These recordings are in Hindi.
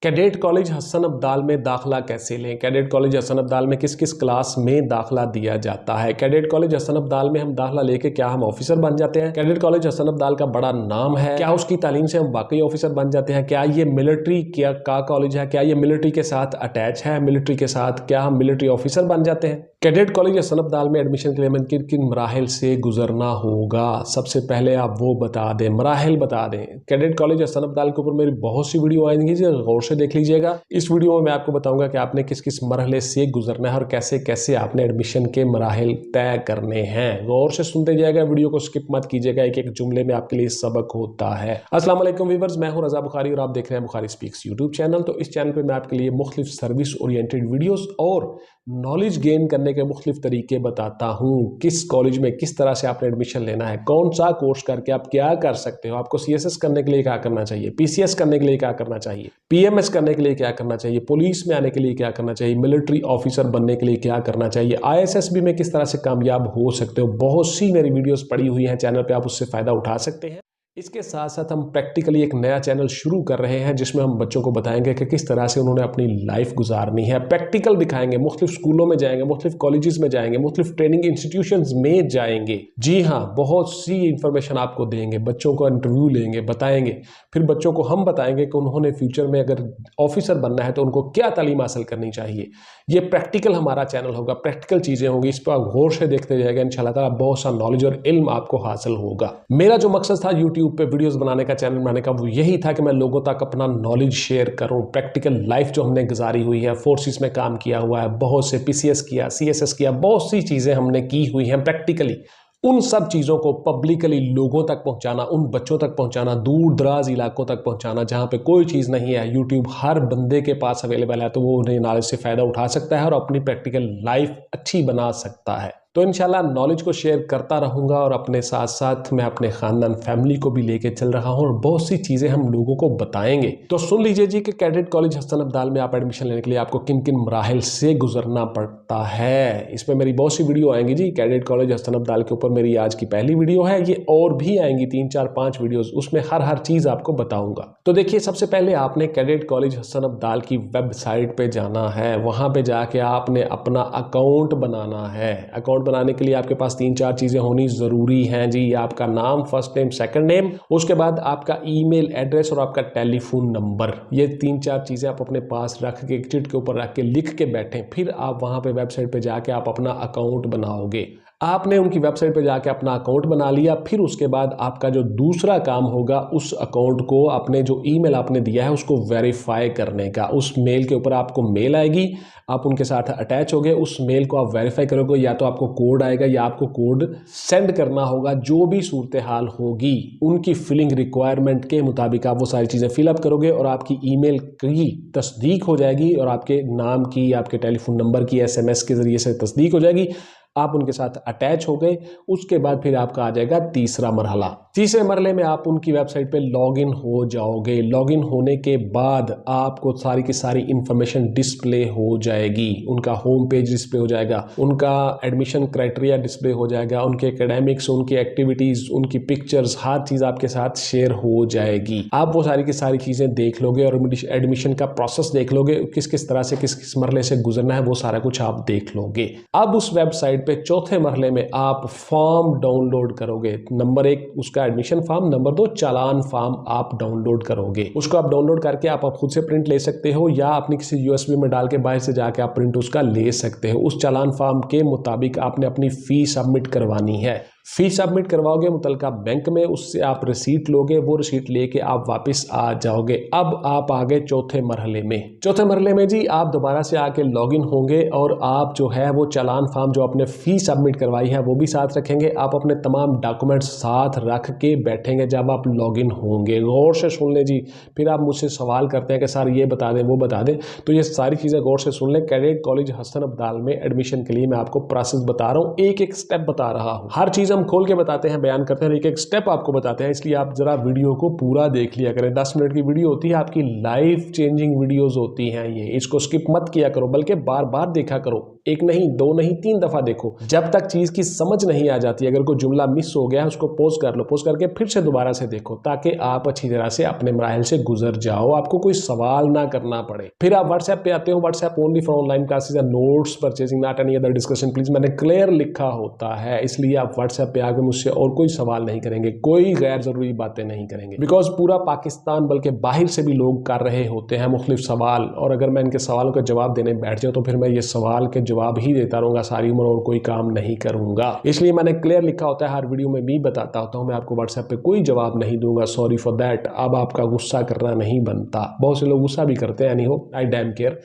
कैडेट कॉलेज हसन अब्दाल में दाखिला कैसे लें? कैडेट कॉलेज हसन अब्दाल में किस किस क्लास में दाखिला दिया जाता है? कैडेट कॉलेज हसन अब्दाल में हम दाखिला लेके क्या हम ऑफिसर बन जाते हैं? कैडेट कॉलेज हसन अब्दाल का बड़ा नाम है, क्या उसकी तालीम से हम वाकई ऑफिसर बन जाते हैं? क्या ये मिलिट्री का कॉलेज है? क्या ये मिलिट्री के साथ अटैच है? मिलिट्री के साथ क्या हम मिलिट्री ऑफिसर बन जाते हैं? कैडेट कॉलेज हसन अब्दाल में एडमिशन के लिए हमें किन किन मराहिल से गुजरना होगा? सबसे पहले आप वो बता दें, मराहिल बता दें। कैडेट कॉलेज हसन अब्दाल के ऊपर मेरी बहुत सी वीडियो आएंगी, गौर से देख लीजिएगा। इस वीडियो में मैं आपको बताऊंगा कि आपने किस किस मरहले से गुजरना है और कैसे कैसे आपने एडमिशन के मराहिल तय करने हैं। गौर से सुनते जाएगा, वीडियो को स्किप मत कीजिएगा, एक एक जुमले में आपके लिए सबक होता है। अस्सलाम वालेकुम व्यूअर्स, मैं हूं रजा बुखारी और आप देख रहे हैं बुखारी स्पीक्स यूट्यूब चैनल। तो इस चैनल पे मैं आपके लिए मुख्तलिफ सर्विस ओरिएंटेड वीडियोस और नॉलेज गेन करने के मुख्तलिफ तरीके बताता हूं। किस कॉलेज में किस तरह से आपने एडमिशन लेना है, कौन सा कोर्स करके आप क्या कर सकते हो, आपको CSS करने के लिए क्या करना चाहिए, PCS करने के लिए क्या करना चाहिए, PMS करने के लिए क्या करना चाहिए, पुलिस में आने के लिए क्या करना चाहिए, मिलिट्री ऑफिसर बनने के लिए क्या करना चाहिए, ISSB में किस तरह से कामयाब हो सकते हो। बहुत सी मेरी वीडियोस पड़ी हुई हैं चैनल पे, आप उससे फायदा उठा सकते हैं। इसके साथ साथ हम प्रैक्टिकली एक नया चैनल शुरू कर रहे हैं जिसमें हम बच्चों को बताएंगे कि किस तरह से उन्होंने अपनी लाइफ गुजारनी है। प्रैक्टिकल दिखाएंगे, मुख्तलिफ स्कूलों में जाएंगे, मुख्तलिफ कॉलेजेस में जाएंगे, मुख्तलिफ ट्रेनिंग इंस्टीट्यूशंस में जाएंगे। जी हाँ, बहुत सी इंफॉर्मेशन आपको देंगे, बच्चों को इंटरव्यू लेंगे, बताएंगे, फिर बच्चों को हम बताएंगे कि उन्होंने फ्यूचर में अगर ऑफिसर बनना है तो उनको क्या तालीम हासिल करनी चाहिए। ये प्रैक्टिकल हमारा चैनल होगा, प्रैक्टिकल चीज़ें होंगी, इस पर आप गौर से देखते जाएगा। इंशाल्लाह ताला बहुत सा नॉलेज और इल्म आपको हासिल होगा। मेरा जो मकसद था यूट्यूब पे वीडियोस बनाने का, चैनल बनाने का, वो यही था कि मैं लोगों तक अपना नॉलेज शेयर करूं। प्रैक्टिकल लाइफ जो हमने गुजारी हुई है, फोर्सेस में काम किया हुआ है, बहुत से PCS किया, CSS किया, बहुत सी चीज़ें हमने की हुई हैं प्रैक्टिकली, उन सब चीज़ों को पब्लिकली लोगों तक पहुंचाना, उन बच्चों तक पहुंचाना, दूर दराज इलाकों तक पहुंचाना जहां पे कोई चीज़ नहीं है। यूट्यूब हर बंदे के पास अवेलेबल है, तो वो उन्हें नॉलेज से फ़ायदा उठा सकता है और अपनी प्रैक्टिकल लाइफ अच्छी बना सकता है। तो इंशाल्लाह नॉलेज को शेयर करता रहूँगा और अपने साथ साथ मैं अपने ख़ानदान फैमिली को भी लेके चल रहा हूँ और बहुत सी चीज़ें हम लोगों को बताएंगे। तो सुन लीजिए जी कि कैडेट कॉलेज हसन अब्दाल में आप एडमिशन लेने के लिए आपको किन किन मराहिल से गुजरना पड़ता है। इसमें मेरी बहुत सी वीडियो आएंगी जी। कैडेट कॉलेज हसन अब्दाल के ऊपर मेरी आज की पहली वीडियो है, ये और भी आएंगी 3 4 5 वीडियोज़, उसमें हर चीज़ आपको बताऊँगा। तो देखिए, सबसे पहले आपने कैडेट कॉलेज हसन अब्दाल की वेबसाइट पर जाना है। वहाँ पर जाके आपने अपना अकाउंट बनाना है। अकाउंट बनाने के लिए आपके पास 3 4 चीज़ें होनी ज़रूरी हैं जी। आपका नाम, फर्स्ट नेम, सेकंड नेम, उसके बाद आपका ईमेल एड्रेस और आपका टेलीफोन नंबर। ये 3 4 चीज़ें आप अपने पास रख के, चिट के ऊपर रख के लिख के बैठें। फिर आप वहाँ पे वेबसाइट पे जाके आप अपना अकाउंट बनाओगे। आपने उनकी वेबसाइट पे जाके अपना अकाउंट बना लिया। फिर उसके बाद आपका जो दूसरा काम होगा, उस अकाउंट को, अपने जो ईमेल आपने दिया है उसको वेरीफाई करने का। उस मेल के ऊपर आपको मेल आएगी, आप उनके साथ अटैच हो गए, उस मेल को आप वेरीफाई करोगे, या तो आपको कोड आएगा या आपको कोड सेंड करना होगा। जो भी सूरत हाल होगी उनकी फिलिंग रिक्वायरमेंट के मुताबिक आप वो सारी चीज़ें फिलअप करोगे और आपकी ईमेल की तस्दीक हो जाएगी और आपके नाम की, आपके टेलीफोन नंबर की SMS के ज़रिए से तस्दीक हो जाएगी। आप उनके साथ अटैच हो गए। उसके बाद फिर आपका आ जाएगा तीसरा मरहला। तीसरे मरहले में आप उनकी वेबसाइट पे लॉगिन हो जाओगे। लॉगिन होने के बाद आपको सारी की सारी इंफॉर्मेशन डिस्प्ले हो जाएगी। उनका होम पेज डिस्प्ले हो जाएगा, उनका एडमिशन क्राइटेरिया डिस्प्ले हो जाएगा, उनके एकेडमिक्स, उनकी एक्टिविटीज़, उनकी पिक्चर्स, हर चीज़ आपके साथ शेयर हो जाएगी। आप वो सारी की सारी चीज़ें देख लोगे और एडमिशन का प्रोसेस देख लोगे, किस किस तरह से किस किस मरहले से गुजरना है, वो सारा कुछ आप देख लोगे। अब उस वेबसाइट पे चौथे मरहले में आप फॉर्म डाउनलोड करोगे। नंबर 1 उसका एडमिशन फॉर्म, नंबर 2 चालान फॉर्म आप डाउनलोड करोगे। उसको आप डाउनलोड करके आप खुद से प्रिंट ले सकते हो या अपनी किसी USB में डाल के बाहर से जाके आप प्रिंट उसका ले सकते हो। उस चालान फॉर्म के मुताबिक आपने अपनी फ़ी सबमिट करवानी है। फ़ी सबमिट करवाओगे मुतलका बैंक में, उससे आप रिसीट लोगे, वो रिसीट लेके आप वापस आ जाओगे। अब आप आ गए चौथे मरहले में। चौथे मरहले में जी आप दोबारा से आके लॉगिन होंगे और आप जो है वो चालान फॉर्म जो आपने फ़ी सबमिट करवाई है वो भी साथ रखेंगे। आप अपने तमाम डॉक्यूमेंट्स साथ रख के बैठेंगे जब आप लॉगिन होंगे। गौर से सुन लें जी। फिर आप मुझसे सवाल करते हैं कि सर ये बता दें, वो बता दें, तो ये सारी चीज़ें गौर से सुन लें। कैडेट कॉलेज हसन अब्दाल में एडमिशन के लिए मैं आपको प्रोसेस बता रहा हूँ, एक एक स्टेप बता रहा हूँ। हर चीज़ हम खोल के बताते हैं, बयान करते हैं, एक एक स्टेप आपको बताते हैं, इसलिए आप जरा वीडियो को पूरा देख लिया करें। 10 मिनट की वीडियो होती है, आपकी लाइफ चेंजिंग वीडियोस होती हैं ये, इसको स्किप मत किया करो, बल्कि बार बार देखा करो, एक नहीं, दो नहीं, 3 दफा देखो, जब तक चीज की समझ नहीं आ जाती। अगर कोई जुमला मिस हो गया है उसको पॉज कर लो, पॉज करके फिर से दोबारा से देखो, ताकि आप अच्छी तरह से अपने मराहल से गुजर जाओ, आपको कोई सवाल ना करना पड़े। फिर आप व्हाट्सएप पे आते हो, WhatsApp only for online classes and notes purchasing, not any other discussion please. मैंने क्लियर लिखा होता है, इसलिए आप व्हाट्सएप पे आके मुझसे और कोई सवाल नहीं करेंगे, कोई गैर जरूरी बातें नहीं करेंगे, बिकॉज पूरा पाकिस्तान बल्कि बाहर से भी लोग कर रहे होते हैं मुख्तलिफ सवाल, और अगर मैं इनके सवालों का जवाब देने बैठ जाऊँ तो फिर मैं ये सवाल के जवाब ही देता रहूंगा सारी उम्र और कोई काम नहीं करूंगा। इसलिए मैंने क्लियर लिखा होता है, हर वीडियो में भी बताता होता हूं, मैं आपको व्हाट्सएप पे कोई जवाब नहीं दूंगा, सॉरी फॉर दैट। अब आपका गुस्सा करना नहीं बनता, बहुत से लोग गुस्सा भी करते हैं, नहीं हो, आई डैम केयर।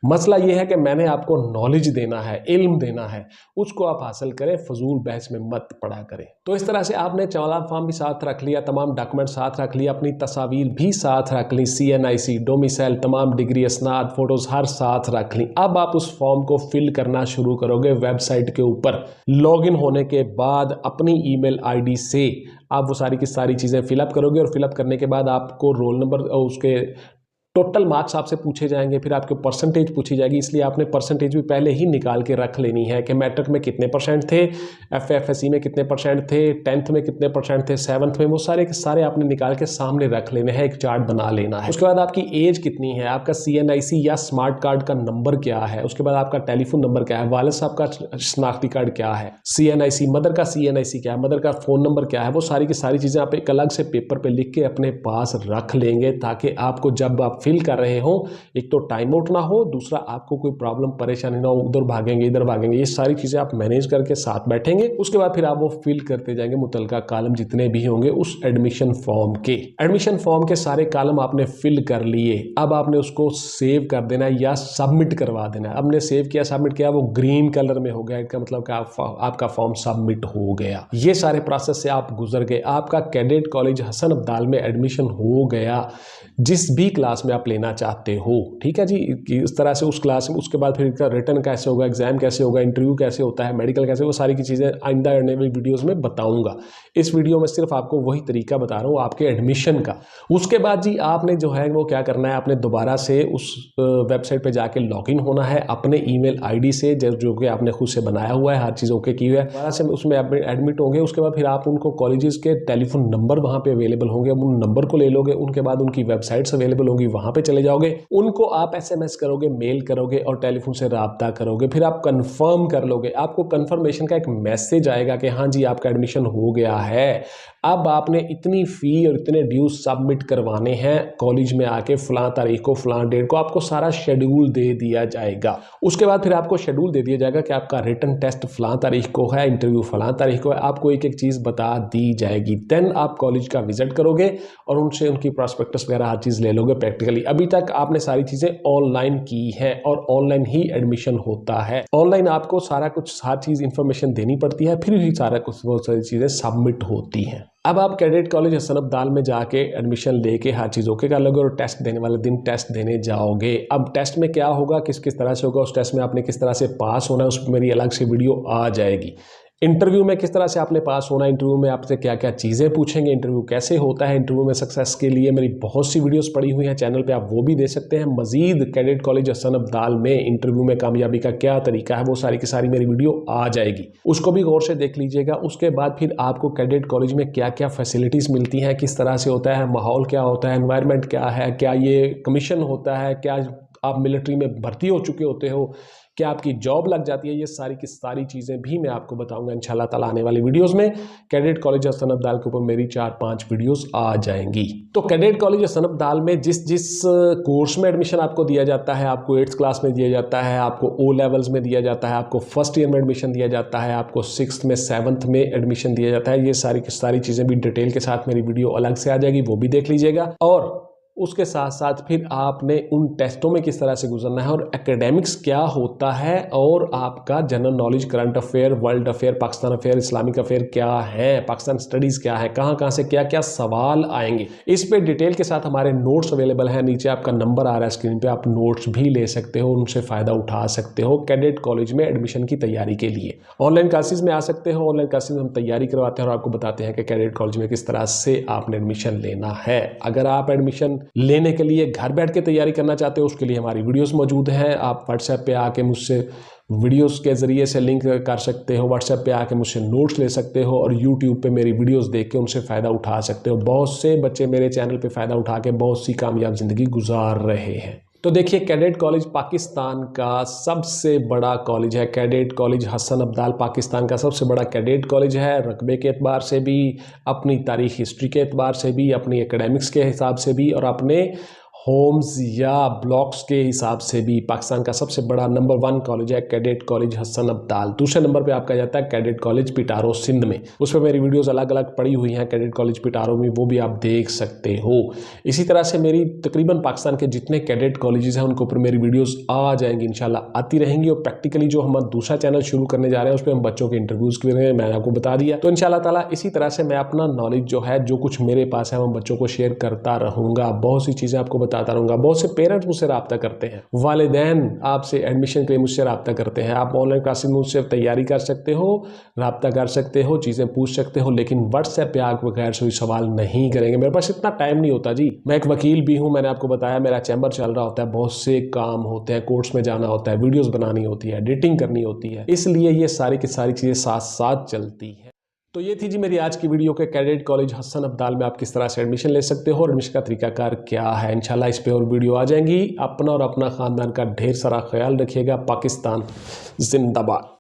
मसला यह है कि मैंने आपको नॉलेज देना है, इल्म देना है, उसको आप हासिल करें, फजूल बहस में मत पड़ा करें। तो इस तरह से आपने चालान फॉर्म भी साथ रख लिया, तमाम डॉक्यूमेंट साथ रख लिया, अपनी तस्वीर भी साथ रख ली, CNIC, डोमिसाइल, तमाम डिग्री, असनाद, फोटोज हर साथ रख ली। अब आप उस फॉर्म को फिल करना शुरू करोगे वेबसाइट के ऊपर। लॉगिन होने के बाद अपनी ईमेल ID से आप वो सारी की सारी चीज़ें फिलअप करोगे, और फिलअप करने के बाद आपको रोल नंबर, उसके टोटल मार्क्स आपसे पूछे जाएंगे, फिर आपके परसेंटेज पूछी जाएगी, इसलिए आपने परसेंटेज भी पहले ही निकाल के रख लेनी है कि मैट्रिक में कितने परसेंट थे, FFSC में कितने परसेंट थे, 10th में कितने परसेंट थे, 7th में, वो सारे के सारे आपने निकाल के सामने रख लेने हैं, एक चार्ट बना लेना है। उसके बाद आपकी एज कितनी है, आपका CNIC या स्मार्ट कार्ड का नंबर क्या है, उसके बाद आपका टेलीफोन नंबर क्या है, वालिद साहब का शनाख्ती कार्ड क्या है, CNIC, मदर का CNIC क्या है, मदर का फ़ोन नंबर क्या है, वो सारी की सारी चीज़ें आप एक अलग से पेपर पर लिख के अपने पास रख लेंगे, ताकि आपको जब आप फिल कर रहे हो, एक तो टाइम आउट ना हो, दूसरा आपको कोई प्रॉब्लम परेशानी ना हो, उधर भागेंगे इधर भागेंगे, ये सारी चीजें आप मैनेज करके साथ बैठेंगे। उसके बाद फिर आप वो फिल करते जाएंगे, मुतलका कॉलम जितने भी होंगे उस एडमिशन फॉर्म के सारे कॉलम आपने फिल कर लिए। अब आपने उसको सेव कर देना है या सबमिट करवा देना है। आपने सेव किया, सबमिट किया, वो ग्रीन कलर में हो गया, इसका मतलब कि आपका फॉर्म सबमिट हो गया। ये सारे प्रोसेस से आप गुजर गए, आपका कैडेट कॉलेज हसन अब्दाल में एडमिशन हो गया, जिस भी क्लास में आप लेना चाहते हो। ठीक है जी, इस तरह से उस क्लास में, उसके बाद फिर रिटर्न कैसे होगा, एग्जाम कैसे होगा, इंटरव्यू कैसे होता है, मेडिकल कैसे, वो सारी की चीज़ें आइंदा आने वाली वीडियोस में बताऊंगा। इस वीडियो में सिर्फ आपको वही तरीका बता रहा हूँ आपके एडमिशन का। उसके बाद जी आपने जो है वो क्या करना है, आपने दोबारा से उस वेबसाइट पर जाके लॉगिन होना है अपने ईमेल ID से, जो कि आपने खुद से बनाया हुआ है, हर चीज़ ओके की हुई है। दोबारा से उसमें एडमिट होंगे। उसके बाद फिर आप उनको कॉलेजेस के टेलीफोन नंबर वहाँ पे अवेलेबल होंगे, उन नंबर को ले लोगे। उनके बाद उनकी वेबसाइट्स अवेलेबल होंगी, वहाँ पे चले जाओगे, उनको आप SMS करोगे, मेल करोगे और टेलीफोन से राब्ता करोगे। फिर आप कंफर्म कर लोगे, आपको कंफर्मेशन का एक मैसेज आएगा कि हाँ जी आपका एडमिशन हो गया है। अब आपने इतनी फ़ी और इतने ड्यूज सबमिट करवाने हैं कॉलेज में आके, फलां तारीख को, फलां डेट को, आपको सारा शेड्यूल दे दिया जाएगा। उसके बाद फिर आपको शेड्यूल दे दिया जाएगा कि आपका रिटन टेस्ट फलां तारीख को है, इंटरव्यू फलां तारीख को है, आपको एक एक चीज़ बता दी जाएगी। देन आप कॉलेज का विजिट करोगे और उनसे उनकी प्रॉस्पेक्टस वगैरह हर चीज़ ले लोगे प्रैक्टिकली। अभी तक आपने सारी चीज़ें ऑनलाइन की है और ऑनलाइन ही एडमिशन होता है। ऑनलाइन आपको सारा कुछ, हर चीज़ इंफॉर्मेशन देनी पड़ती है, फिर भी सारा कुछ वो सारी चीज़ें सबमिट होती हैं। अब आप कैडेट कॉलेज हसन अब्दाल में जाके एडमिशन लेके हर चीज़ ओके कर लोगे और टेस्ट देने वाले दिन टेस्ट देने जाओगे। अब टेस्ट में क्या होगा, किस किस तरह से होगा, उस टेस्ट में आपने किस तरह से पास होना है, उस पर मेरी अलग से वीडियो आ जाएगी। इंटरव्यू में किस तरह से आपने पास होना है, इंटरव्यू में आपसे क्या क्या चीज़ें पूछेंगे, इंटरव्यू कैसे होता है, इंटरव्यू में सक्सेस के लिए मेरी बहुत सी वीडियोस पड़ी हुई हैं चैनल पे, आप वो भी दे सकते हैं। मजीद कैडेट कॉलेज हसन अब्दाल में इंटरव्यू में कामयाबी का क्या तरीका है, वो सारी की सारी मेरी वीडियो आ जाएगी, उसको भी गौर से देख लीजिएगा। उसके बाद फिर आपको कैडेट कॉलेज में क्या क्या फैसिलिटीज़ मिलती हैं, किस तरह से होता है, माहौल क्या होता है, एनवायरनमेंट क्या है, क्या ये कमीशन होता है, क्या आप मिलिट्री में भर्ती हो चुके होते हो, क्या आपकी जॉब लग जाती है, ये सारी की सारी चीज़ें भी मैं आपको बताऊंगा इंशाल्लाह ताला आने वाली वीडियोस में। कैडेट कॉलेज हसन अब्दाल के ऊपर मेरी 4-5 वीडियोस आ जाएंगी। तो कैडेट कॉलेज हसन अब्दाल में जिस कोर्स में एडमिशन आपको दिया जाता है, आपको 8th क्लास में दिया जाता है, आपको O लेवल्स में दिया जाता है, आपको फर्स्ट ईयर में एडमिशन दिया जाता है, आपको 6th में 7th में एडमिशन दिया जाता है, ये सारी की सारी चीज़ें भी डिटेल के साथ मेरी वीडियो अलग से आ जाएगी, वो भी देख लीजिएगा। और उसके साथ साथ फिर आपने उन टेस्टों में किस तरह से गुजरना है, और एकेडमिक्स क्या होता है, और आपका general knowledge, current affair, world affair, Pakistan affair, Islamic affair क्या है, पाकिस्तान स्टडीज़ क्या है, कहाँ कहाँ से क्या क्या सवाल आएंगे, इस पे डिटेल के साथ हमारे नोट्स अवेलेबल हैं। नीचे आपका नंबर आ रहा है स्क्रीन पे, आप नोट्स भी ले सकते हो, उनसे फ़ायदा उठा सकते हो कैडेट कॉलेज में एडमिशन की तैयारी के लिए। ऑनलाइन क्लासेस में आ सकते हो, ऑनलाइन क्लासेस में हम तैयारी करवाते हैं और आपको बताते हैं कि कैडेट कॉलेज में किस तरह से आपने एडमिशन लेना है। अगर आप एडमिशन लेने के लिए घर बैठ के तैयारी करना चाहते हो, उसके लिए हमारी वीडियोस मौजूद हैं। आप व्हाट्सएप पे आके मुझसे वीडियोस के ज़रिए से लिंक कर सकते हो, व्हाट्सएप पे आके मुझसे नोट्स ले सकते हो, और यूट्यूब पे मेरी वीडियोस देख के उनसे फ़ायदा उठा सकते हो। बहुत से बच्चे मेरे चैनल पे फ़ायदा उठा के बहुत सी कामयाब ज़िंदगी गुजार रहे हैं। तो देखिए, कैडेट कॉलेज पाकिस्तान का सबसे बड़ा कॉलेज है। कैडेट कॉलेज हसन अब्दाल पाकिस्तान का सबसे बड़ा कैडेट कॉलेज है, रकबे के एतबार से भी, अपनी तारीख हिस्ट्री के एतबार से भी, अपनी एकेडमिक्स के हिसाब से भी, और अपने होम्स या ब्लॉक्स के हिसाब से भी पाकिस्तान का सबसे बड़ा नंबर 1 कॉलेज है कैडेट कॉलेज हसन अब्दाल। दूसरे नंबर पे आपका जाता है कैडेट कॉलेज पिटारो सिंध में। उस पर मेरी वीडियोस अलग अलग पड़ी हुई हैं कैडेट कॉलेज पिटारो में, वो भी आप देख सकते हो। इसी तरह से मेरी तकरीबन पाकिस्तान के जितने कैडेट कॉलेजेस हैं उनके ऊपर मेरी वीडियोज़ आ जाएंगी, इंशाल्लाह आती रहेंगी। और प्रैक्टिकली जो हम दूसरा चैनल शुरू करने जा रहे हैं उस पर हम बच्चों के इंटरव्यूज़ के लिए, मैंने आपको बता दिया। तो इंशाल्लाह ताला इसी तरह से मैं अपना नॉलेज जो है, जो कुछ मेरे पास है, मैं बच्चों को शेयर करता रहूँगा। बहुत सी चीज़ें आपको बताता रहूँगा। बहुत से पेरेंट्स मुझसे रब्ता करते हैं, वालिदैन आपसे एडमिशन के लिए मुझसे रब्ता करते हैं। आप ऑनलाइन क्लासेस में मुझसे तैयारी कर सकते हो, रब्ता कर सकते हो, चीज़ें पूछ सकते हो, लेकिन व्हाट्सएप पे आके बगैर कोई सवाल नहीं करेंगे। मेरे पास इतना टाइम नहीं होता जी। मैं एक वकील भी हूँ, मैंने आपको बताया, मेरा चैम्बर चल रहा होता है, बहुत से काम होते हैं, कोर्ट्स में जाना होता है, वीडियोज़ बनानी होती है, एडिटिंग करनी होती है, इसलिए ये सारी की सारी चीज़ें साथ साथ चलती है। तो ये थी जी मेरी आज की वीडियो के कैडेट कॉलेज हसन अब्दाल में आप किस तरह से एडमिशन ले सकते हो और एडमिशन का तरीकाकार क्या है। इंशाल्लाह इस पे और वीडियो आ जाएंगी। अपना और अपना ख़ानदान का ढेर सारा ख्याल रखिएगा। पाकिस्तान जिंदाबाद।